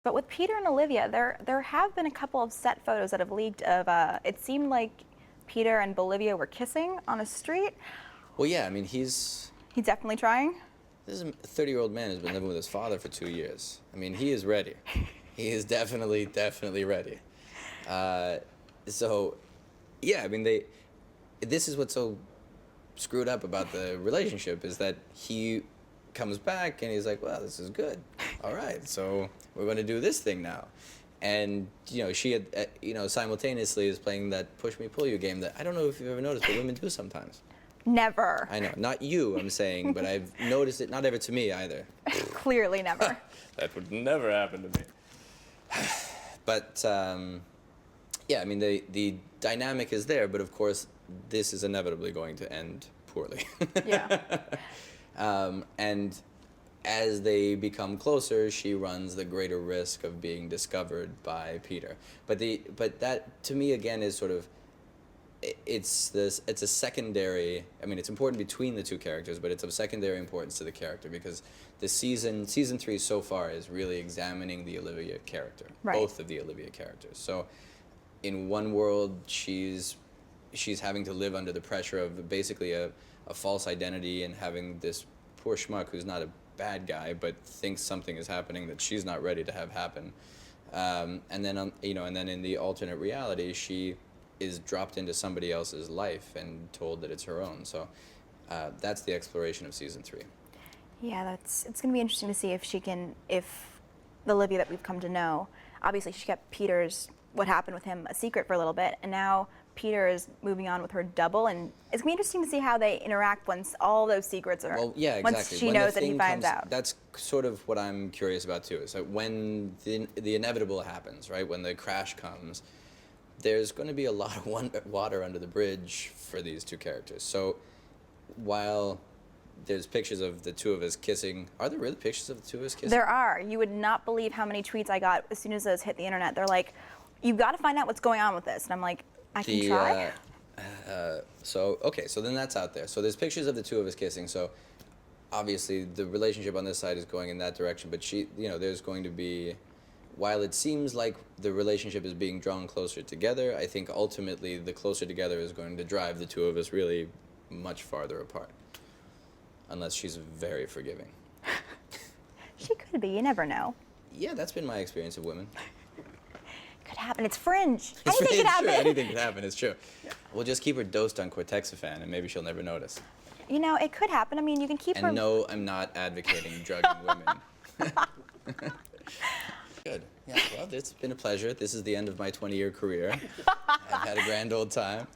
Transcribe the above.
But with Peter and Olivia, there have been a couple of set photos that have leaked of, it seemed like Peter and Olivia were kissing on a street. Well, yeah, I mean, he's definitely trying. This is a 30-year-old man who's been living with his father for 2 years. I mean, he is ready. He is definitely ready. So, yeah, I mean, this is what's so screwed up about the relationship is that he comes back and he's like, well, this is good. All right, so we're going to do this thing now. And, you know, she had, simultaneously is playing that push me, pull you game that I don't know if you've ever noticed, but women do sometimes. Never. I know, not you, I'm saying, but I've noticed it, not ever to me either. Clearly never. That would never happen to me. But, yeah, I mean, the dynamic is there, but of course, this is inevitably going to end poorly. Yeah. And as they become closer, she runs the greater risk of being discovered by Peter. But that, to me, again, is sort of, it's a secondary, I mean, it's important between the two characters, but it's of secondary importance to the character because the season 3 so far is really examining the Olivia character, right. Both of the Olivia characters. So in one world, she's having to live under the pressure of basically a false identity and having this poor schmuck who's not a bad guy but thinks something is happening that she's not ready to have happen. And then and then in the alternate reality, she is dropped into somebody else's life and told that it's her own. So that's the exploration of season 3. Yeah, it's going to be interesting to see if the Olivia that we've come to know, obviously she kept what happened with him a secret for a little bit, and now Peter is moving on with her double, and it's going to be interesting to see how they interact once all those secrets are, well, yeah, exactly. once she when knows that he finds out. That's sort of what I'm curious about too, is that when the inevitable happens, right, when the crash comes, there's going to be a lot of water under the bridge for these two characters. So while there's pictures of the two of us kissing, are there really pictures of the two of us kissing? There are. You would not believe how many tweets I got as soon as those hit the internet. They're like, you've got to find out what's going on with this. And I'm like, I can try. So then that's out there. So there's pictures of the two of us kissing. So obviously the relationship on this side is going in that direction. But there's going to be, while it seems like the relationship is being drawn closer together, I think ultimately the closer together is going to drive the two of us really much farther apart. Unless she's very forgiving. She could be. You never know. Yeah, that's been my experience of women. Could happen. It's Fringe. Anything could happen. True. Anything could happen. It's true. Yeah. We'll just keep her dosed on cortexiphan, and maybe she'll never notice. You know, it could happen. I mean, you can keep her. And no, I'm not advocating drugging women. Good. Yeah. Well, it's been a pleasure. This is the end of my 20-year career. I've had a grand old time.